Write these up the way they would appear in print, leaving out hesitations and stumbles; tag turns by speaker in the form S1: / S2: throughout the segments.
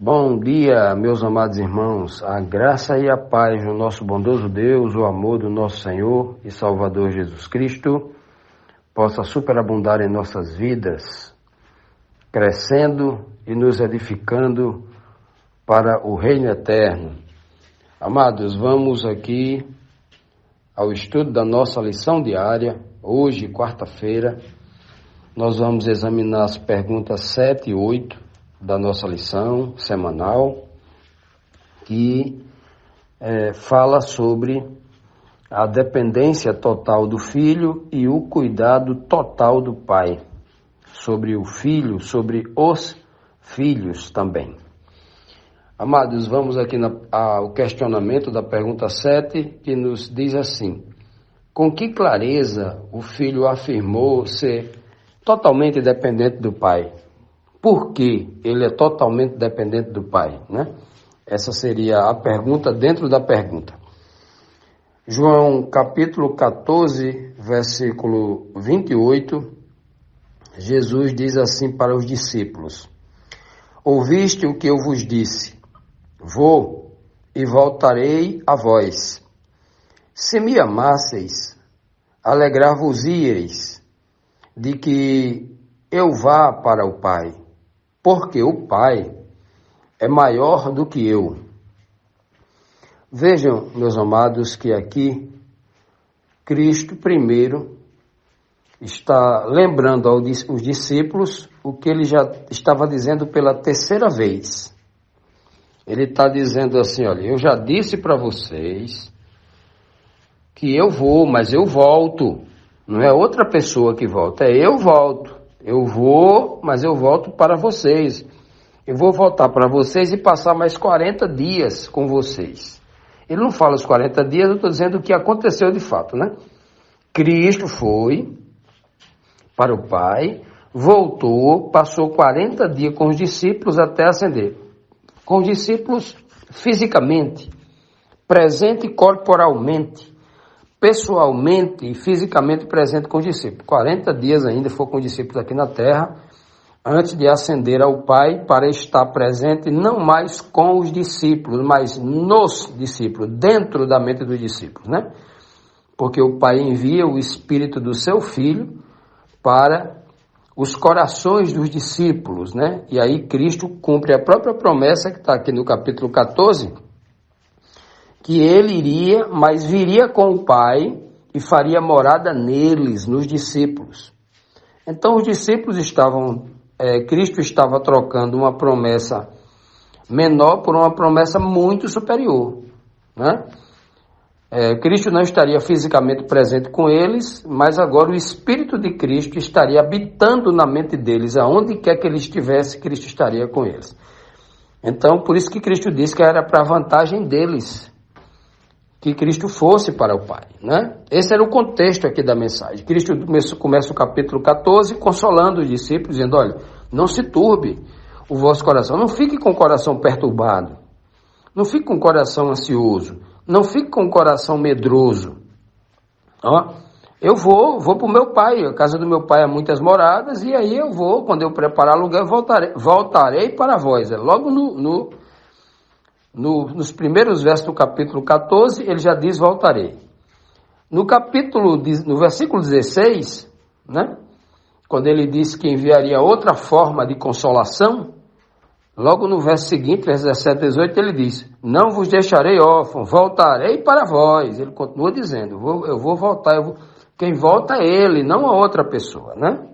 S1: Bom dia, meus amados irmãos. A graça e a paz do nosso bondoso Deus, o amor do nosso Senhor e Salvador Jesus Cristo, possa superabundar em nossas vidas, crescendo e nos edificando para o reino eterno. Amados, vamos aqui ao estudo da nossa lição diária. Hoje, quarta-feira, nós vamos examinar as perguntas 7 e 8 da nossa lição semanal, que fala sobre a dependência total do filho e o cuidado total do pai, sobre o filho, sobre os filhos também. Amados, vamos aqui ao questionamento da pergunta 7, que nos diz assim: com que clareza o filho afirmou ser totalmente dependente do pai? Por que ele é totalmente dependente do pai, né? Essa seria a pergunta dentro da pergunta. João capítulo 14, versículo 28, Jesus diz assim para os discípulos: ouviste o que eu vos disse, vou e voltarei a vós. Se me amasseis, alegrar-vos-íeis de que eu vá para o Pai, porque o Pai é maior do que eu. Vejam, meus amados, que aqui Cristo primeiro está lembrando aos discípulos o que ele já estava dizendo pela terceira vez. Ele está dizendo assim: olha, eu já disse para vocês que eu vou, mas eu volto. Não é outra pessoa que volta, é eu volto. Eu vou, mas eu volto para vocês. Eu vou voltar para vocês e passar mais 40 dias com vocês. Ele não fala os 40 dias, eu estou dizendo o que aconteceu de fato, né? Cristo foi para o Pai, voltou, passou 40 dias com os discípulos até ascender. Com os discípulos fisicamente, presente corporalmente, pessoalmente e fisicamente presente com os discípulos. 40 dias ainda foi com os discípulos aqui na terra, antes de ascender ao Pai, para estar presente não mais com os discípulos, mas nos discípulos, dentro da mente dos discípulos, né? Porque o Pai envia o Espírito do seu Filho para os corações dos discípulos, né? E aí Cristo cumpre a própria promessa que está aqui no capítulo 14, que ele iria, mas viria com o Pai e faria morada neles, nos discípulos. Então os discípulos Cristo estava trocando uma promessa menor por uma promessa muito superior, né? Cristo não estaria fisicamente presente com eles, mas agora o Espírito de Cristo estaria habitando na mente deles. Aonde quer que ele estivesse, Cristo estaria com eles. Então, por isso que Cristo disse que era para a vantagem deles que Cristo fosse para o Pai, né? Esse era o contexto aqui da mensagem. Cristo começa o capítulo 14 consolando os discípulos, dizendo: olha, não se turbe o vosso coração, não fique com o coração perturbado, não fique com o coração ansioso, não fique com o coração medroso. Ó, eu vou para o meu Pai, a casa do meu Pai há muitas moradas, e aí eu vou, quando eu preparar lugar, voltarei para vós. Logo nos primeiros versos do capítulo 14, ele já diz: voltarei. No versículo 16, né, quando ele disse que enviaria outra forma de consolação, logo no verso seguinte, verso 17 e 18, ele diz: não vos deixarei órfão, voltarei para vós. Ele continua dizendo: eu vou voltar, quem volta é ele, não a outra pessoa, né?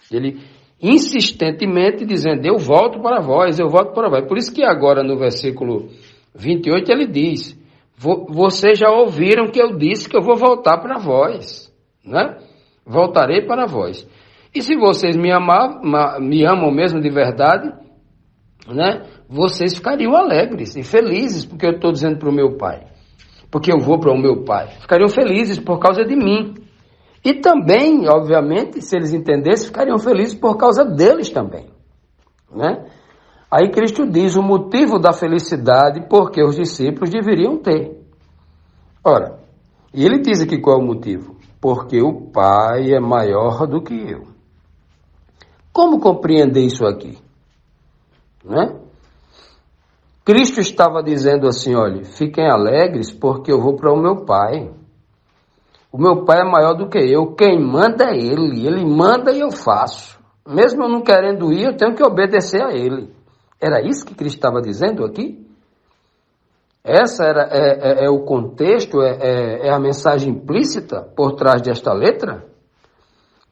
S1: Ele insistentemente dizendo: eu volto para vós, eu volto para vós. Por isso que agora no versículo 28 ele diz: vocês já ouviram que eu disse que eu vou voltar para vós, né? Voltarei para vós. E se vocês me amam mesmo de verdade, né? Vocês ficariam alegres e felizes porque eu estou dizendo para o meu Pai, porque eu vou para o meu Pai. Ficariam felizes por causa de mim. E também, obviamente, se eles entendessem, ficariam felizes por causa deles também, né? Aí Cristo diz o motivo da felicidade porque os discípulos deveriam ter. Ora, e ele diz aqui qual é o motivo: porque o Pai é maior do que eu. Como compreender isso aqui? Né? Cristo estava dizendo assim, olha, fiquem alegres porque eu vou para o meu Pai. O meu Pai é maior do que eu, quem manda é Ele manda e eu faço. Mesmo eu não querendo ir, eu tenho que obedecer a Ele. Era isso que Cristo estava dizendo aqui? Essa é o contexto, é a mensagem implícita por trás desta letra?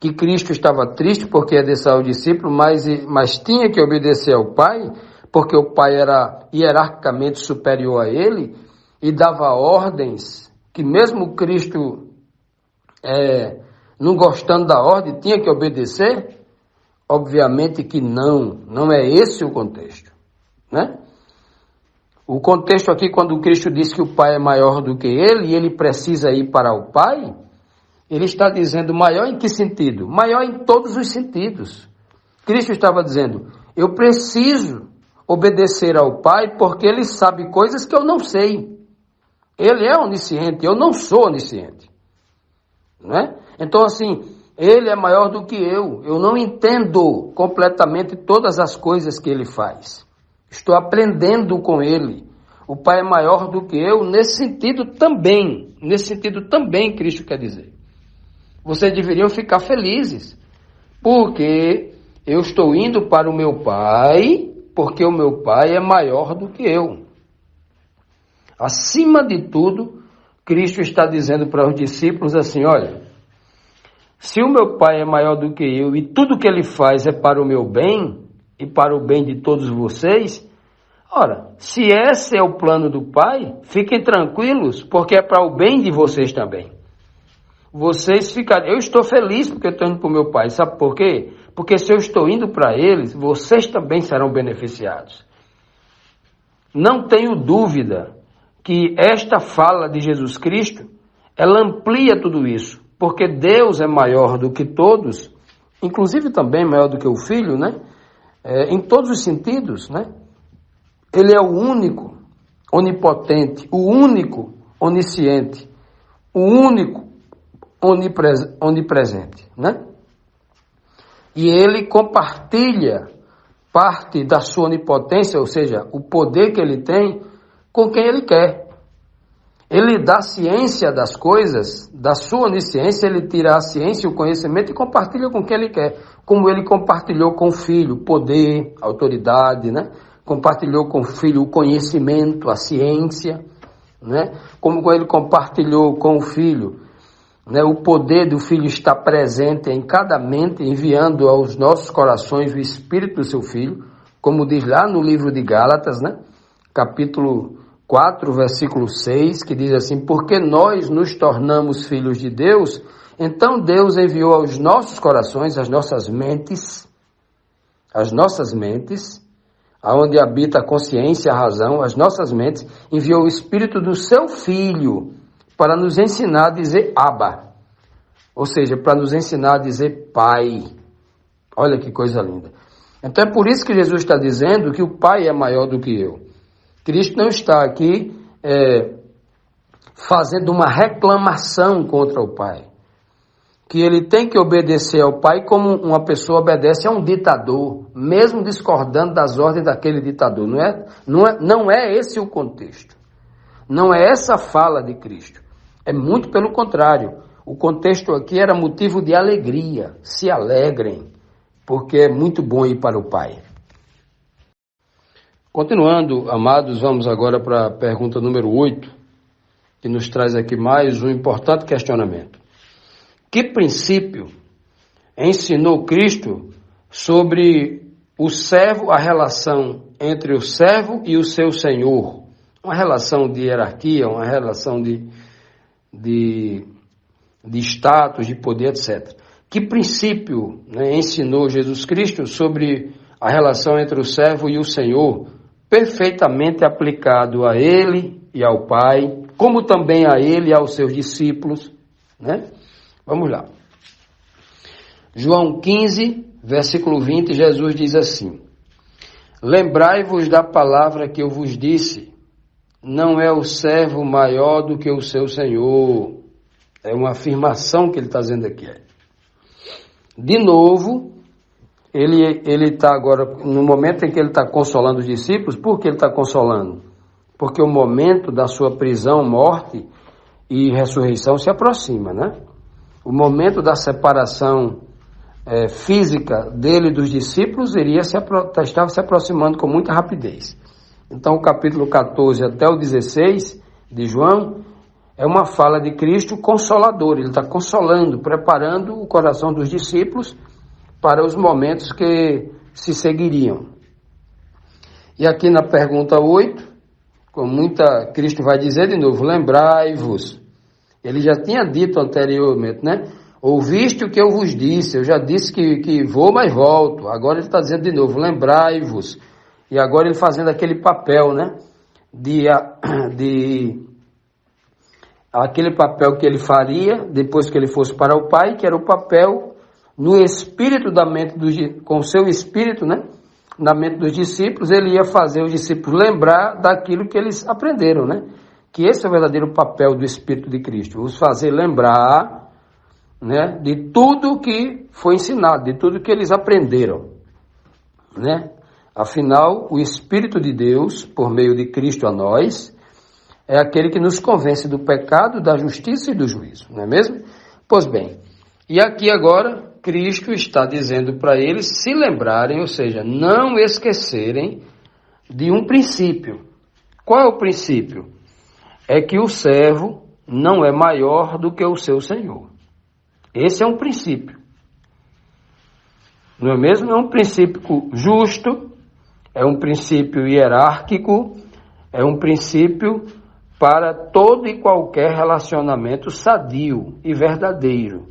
S1: Que Cristo estava triste porque ia deixar o discípulo, mas tinha que obedecer ao Pai, porque o Pai era hierarquicamente superior a ele e dava ordens que mesmo Cristo, não gostando da ordem, tinha que obedecer? Obviamente que não é esse o contexto, né? O contexto aqui, quando Cristo diz que o Pai é maior do que ele e ele precisa ir para o Pai, ele está dizendo maior em que sentido? Maior em todos os sentidos. Cristo estava dizendo, eu preciso obedecer ao Pai porque Ele sabe coisas que eu não sei. Ele é onisciente, eu não sou onisciente. Né? Então, assim, Ele é maior do que eu não entendo completamente todas as coisas que Ele faz. Estou aprendendo com Ele. O Pai é maior do que eu nesse sentido também. Nesse sentido também, Cristo quer dizer. Vocês deveriam ficar felizes, porque eu estou indo para o meu Pai, porque o meu Pai é maior do que eu. Acima de tudo, Cristo está dizendo para os discípulos assim, olha, se o meu Pai é maior do que eu e tudo que Ele faz é para o meu bem e para o bem de todos vocês, ora, se esse é o plano do Pai, fiquem tranquilos, porque é para o bem de vocês também. Vocês ficarem... Eu estou feliz porque eu estou indo para o meu Pai. Sabe por quê? Porque se eu estou indo para eles, vocês também serão beneficiados. Não tenho dúvida que esta fala de Jesus Cristo, ela amplia tudo isso. Porque Deus é maior do que todos, inclusive também maior do que o Filho, né? Em todos os sentidos, né? Ele é o único onipotente, o único onisciente, o único onipresente, né? E ele compartilha parte da sua onipotência, ou seja, o poder que ele tem, com quem ele quer. Ele dá ciência das coisas, da sua onisciência, ele tira a ciência e o conhecimento e compartilha com quem ele quer. Como ele compartilhou com o Filho poder, autoridade, né? Compartilhou com o Filho o conhecimento, a ciência, né? Como ele compartilhou com o Filho, né? O poder do Filho está presente em cada mente, enviando aos nossos corações o Espírito do seu Filho, como diz lá no livro de Gálatas, né? Capítulo 4, versículo 6, que diz assim, porque nós nos tornamos filhos de Deus, então Deus enviou aos nossos corações, às nossas mentes, aonde habita a consciência, a razão, as nossas mentes, enviou o Espírito do seu Filho para nos ensinar a dizer Abba, ou seja, para nos ensinar a dizer Pai. Olha que coisa linda. Então é por isso que Jesus está dizendo que o Pai é maior do que eu. Cristo não está aqui fazendo uma reclamação contra o Pai. Que ele tem que obedecer ao Pai como uma pessoa obedece a um ditador, mesmo discordando das ordens daquele ditador. Não é esse o contexto. Não é essa a fala de Cristo. É muito pelo contrário. O contexto aqui era motivo de alegria. Se alegrem, porque é muito bom ir para o Pai. Continuando, amados, vamos agora para a pergunta número 8, que nos traz aqui mais um importante questionamento. Que princípio ensinou Cristo sobre o servo, a relação entre o servo e o seu senhor? Uma relação de hierarquia, uma relação de status, de poder, etc. Que princípio, né, ensinou Jesus Cristo sobre a relação entre o servo e o senhor, perfeitamente aplicado a ele e ao Pai, como também a ele e aos seus discípulos, né? Vamos lá. João 15, versículo 20, Jesus diz assim, lembrai-vos da palavra que eu vos disse, não é o servo maior do que o seu senhor. É uma afirmação que ele está dizendo aqui. De novo, ele está agora, no momento em que ele está consolando os discípulos. Por que ele está consolando? Porque o momento da sua prisão, morte e ressurreição se aproxima, né? O momento da separação física dele e dos discípulos estava se aproximando com muita rapidez. Então, o capítulo 14 até o 16 de João é uma fala de Cristo consolador. Ele está consolando, preparando o coração dos discípulos para os momentos que se seguiriam. E aqui na pergunta 8, Cristo vai dizer de novo, lembrai-vos. Ele já tinha dito anteriormente, né? Ouviste o que eu vos disse, eu já disse que vou, mas volto. Agora ele está dizendo de novo, lembrai-vos. E agora ele fazendo aquele papel, né? Aquele papel que ele faria depois que ele fosse para o Pai, que era o papel no espírito da mente com o seu espírito, né? Na mente dos discípulos, ele ia fazer os discípulos lembrar daquilo que eles aprenderam, né? Que esse é o verdadeiro papel do Espírito de Cristo, os fazer lembrar, né, de tudo que foi ensinado, de tudo que eles aprenderam, né? Afinal, o Espírito de Deus, por meio de Cristo a nós, é aquele que nos convence do pecado, da justiça e do juízo, não é mesmo? Pois bem, e aqui agora Cristo está dizendo para eles se lembrarem, ou seja, não esquecerem de um princípio. Qual é o princípio? É que o servo não é maior do que o seu senhor. Esse é um princípio. Não é mesmo? É um princípio justo, é um princípio hierárquico, é um princípio para todo e qualquer relacionamento sadio e verdadeiro.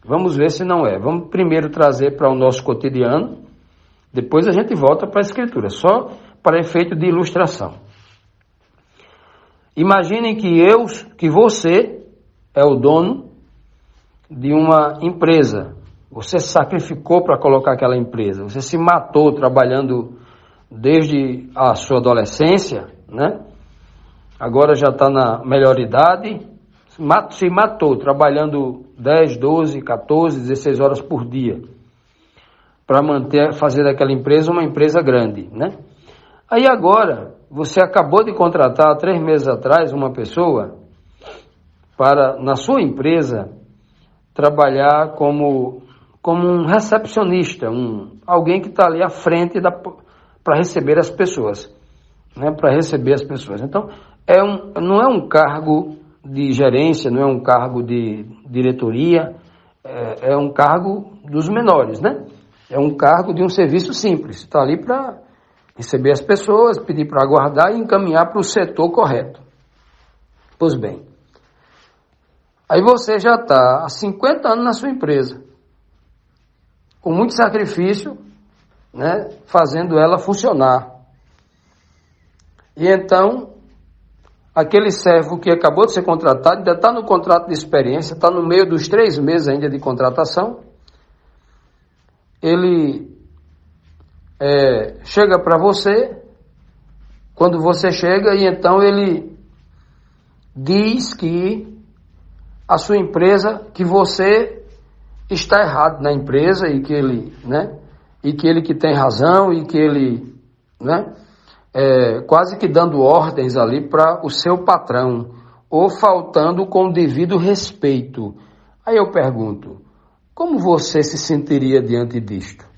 S1: Vamos ver se não é. Vamos primeiro trazer para o nosso cotidiano, depois a gente volta para a Escritura, só para efeito de ilustração. Imaginem que você é o dono de uma empresa. Você sacrificou para colocar aquela empresa. Você se matou trabalhando desde a sua adolescência, né? Agora já está na melhor idade. Se matou trabalhando 10, 12, 14, 16 horas por dia para fazer daquela empresa uma empresa grande, né? Aí agora, você acabou de contratar 3 meses atrás uma pessoa para, na sua empresa, trabalhar como um recepcionista, alguém que está ali à frente para receber as pessoas, né? Para receber as pessoas. Então, não é um cargo de gerência, não é um cargo de diretoria, é um cargo dos menores, né? É um cargo de um serviço simples. Está ali para receber as pessoas, pedir para aguardar e encaminhar para o setor correto. Pois bem, aí você já está há 50 anos na sua empresa, com muito sacrifício, né, fazendo ela funcionar. E então, aquele servo que acabou de ser contratado, ainda está no contrato de experiência, está no meio dos 3 meses ainda de contratação, ele chega para você, quando você chega, e então ele diz que a sua empresa, que você está errado na empresa e que ele, né, e que ele que tem razão e que ele, né, quase que dando ordens ali para o seu patrão, ou faltando com o devido respeito. Aí eu pergunto, como você se sentiria diante disto?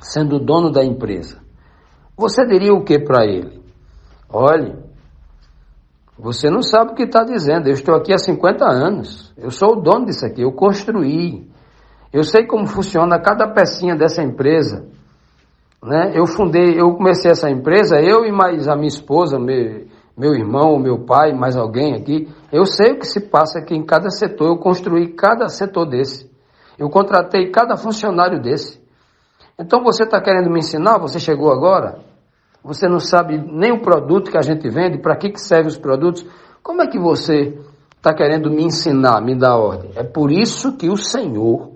S1: Sendo o dono da empresa, você diria o que para ele? Olhe, você não sabe o que está dizendo, eu estou aqui há 50 anos, eu sou o dono disso aqui, eu construí, eu sei como funciona cada pecinha dessa empresa, né? Eu comecei essa empresa, eu e mais a minha esposa, meu irmão, meu pai, mais alguém aqui, eu sei o que se passa aqui em cada setor, eu construí cada setor desse, eu contratei cada funcionário desse. Então você está querendo me ensinar? Você chegou agora? Você não sabe nem o produto que a gente vende, para que servem os produtos? Como é que você está querendo me ensinar, me dar ordem? É por isso que o Senhor,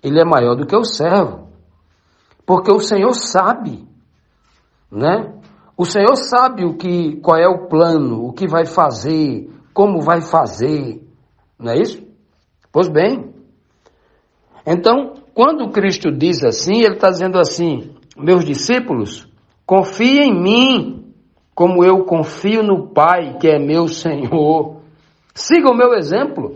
S1: Ele é maior do que o servo. Porque o Senhor sabe, né? O Senhor sabe qual é o plano, o que vai fazer, como vai fazer. Não é isso? Pois bem. Então, Quando Cristo diz assim, ele está dizendo assim: meus discípulos, confiem em mim, como eu confio no Pai, que é meu Senhor. Sigam o meu exemplo.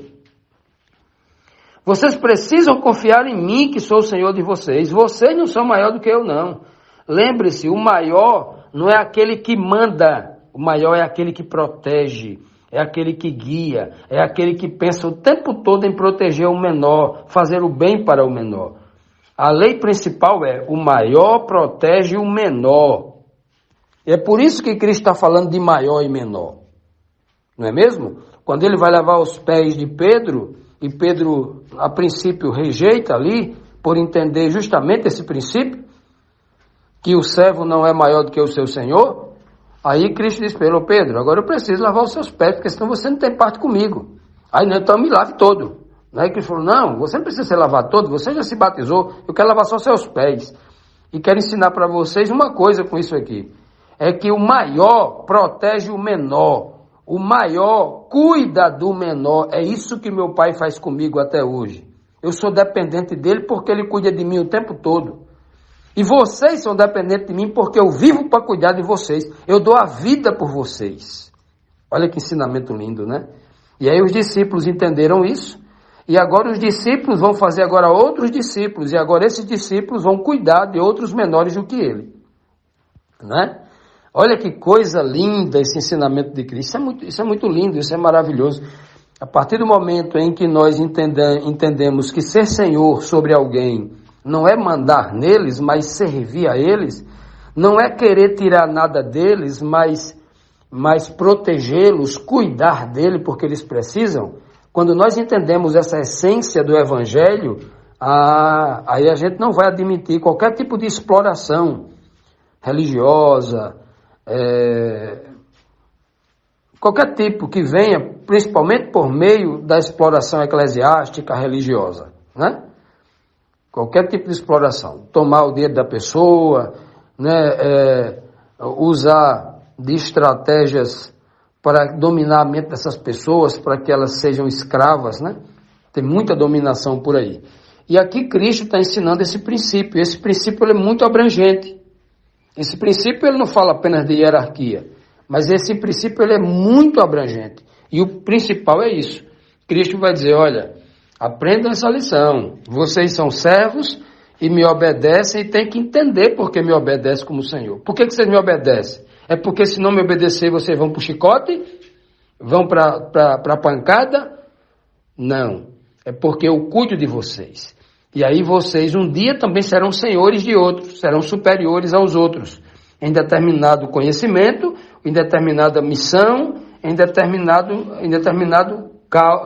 S1: Vocês precisam confiar em mim, que sou o Senhor de vocês. Vocês não são maior do que eu, não. Lembre-se, o maior não é aquele que manda, o maior é aquele que protege, é aquele que guia, é aquele que pensa o tempo todo em proteger o menor, fazer o bem para o menor. A lei principal é: o maior protege o menor. É por isso que Cristo está falando de maior e menor. Não é mesmo? Quando ele vai lavar os pés de Pedro, e Pedro, a princípio, rejeita ali, por entender justamente esse princípio, que o servo não é maior do que o seu senhor, aí Cristo diz para ele: Pedro, agora eu preciso lavar os seus pés, porque senão você não tem parte comigo. Aí, não, então me lave todo. Aí Cristo falou: não, você não precisa ser lavado todo, você já se batizou, eu quero lavar só seus pés. E quero ensinar para vocês uma coisa com isso aqui, é que o maior protege o menor, o maior cuida do menor. É isso que meu pai faz comigo até hoje. Eu sou dependente dele porque ele cuida de mim o tempo todo. E vocês são dependentes de mim porque eu vivo para cuidar de vocês. Eu dou a vida por vocês. Olha que ensinamento lindo, né? E aí os discípulos entenderam isso. E agora os discípulos vão fazer agora outros discípulos. E agora esses discípulos vão cuidar de outros menores do que ele. Né? Olha que coisa linda esse ensinamento de Cristo. Isso é muito lindo, isso é maravilhoso. A partir do momento em que nós entendemos que ser Senhor sobre alguém não é mandar neles, mas servir a eles, não é querer tirar nada deles, mas protegê-los, cuidar dele porque eles precisam. Quando nós entendemos essa essência do Evangelho, aí a gente não vai admitir qualquer tipo de exploração religiosa, qualquer tipo que venha, principalmente por meio da exploração eclesiástica religiosa, né? Qualquer tipo de exploração, tomar o dinheiro da pessoa, né? Usar de estratégias para dominar a mente dessas pessoas, para que elas sejam escravas, né? Tem muita dominação por aí. E aqui Cristo está ensinando esse princípio. Esse princípio ele é muito abrangente. Esse princípio ele não fala apenas de hierarquia, mas esse princípio ele é muito abrangente. E o principal é isso. Cristo vai dizer: olha, aprendam essa lição. Vocês são servos e me obedecem e têm que entender por que me obedecem como Senhor. Por que vocês me obedecem? É porque se não me obedecer, vocês vão para o chicote? Vão para a pancada? Não. É porque eu cuido de vocês. E aí vocês um dia também serão senhores de outros, serão superiores aos outros, em determinado conhecimento, em determinada missão, em determinado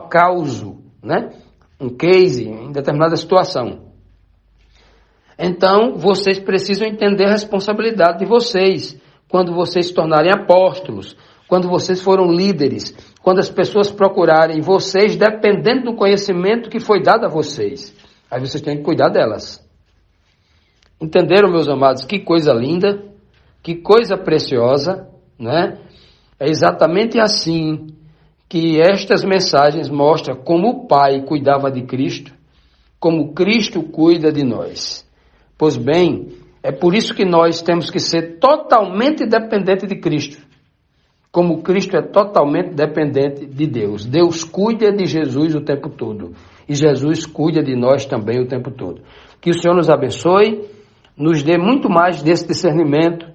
S1: causo, né? Um case, em determinada situação. Então, vocês precisam entender a responsabilidade de vocês, quando vocês se tornarem apóstolos, quando vocês foram líderes, quando as pessoas procurarem vocês, dependendo do conhecimento que foi dado a vocês. Aí vocês têm que cuidar delas. Entenderam, meus amados? Que coisa linda, que coisa preciosa, né? É exatamente assim que estas mensagens mostram como o Pai cuidava de Cristo, como Cristo cuida de nós. Pois bem, é por isso que nós temos que ser totalmente dependentes de Cristo, como Cristo é totalmente dependente de Deus. Deus cuida de Jesus o tempo todo. E Jesus cuida de nós também o tempo todo. Que o Senhor nos abençoe, nos dê muito mais desse discernimento,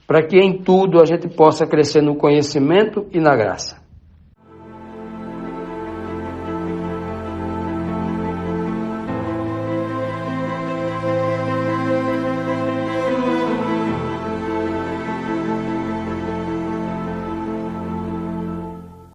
S1: para que em tudo a gente possa crescer no conhecimento e na graça.